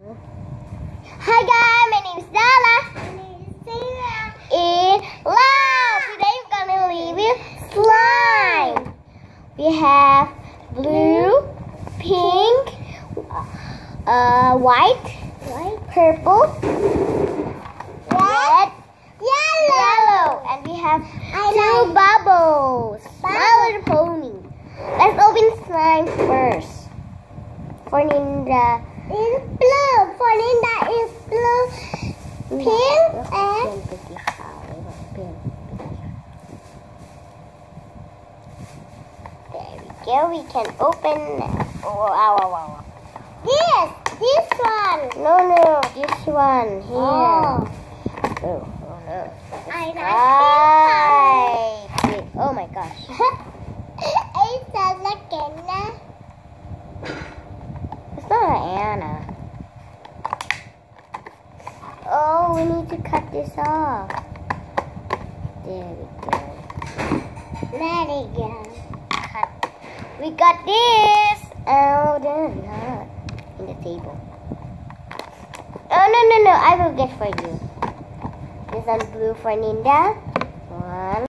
Hi guys, my name is Dara. My name is Dara. And wow, today we're gonna review slime. We have blue, pink, white, purple, red, yellow, and we have two bubbles. My Little Pony. Let's open slime first. For Ninda. It's blue. For Ninda is blue, pink, and there we go. We can open now. Oh, this one. No, this one here. Oh, No. I like Right. Oh my gosh. it's a second. It's not an Anna. Oh, we need to cut this off. There we go. Let it go. Cut. We got this. Oh, they're not in the table. Oh, no. I will get for you. This one's blue for Ninda. One.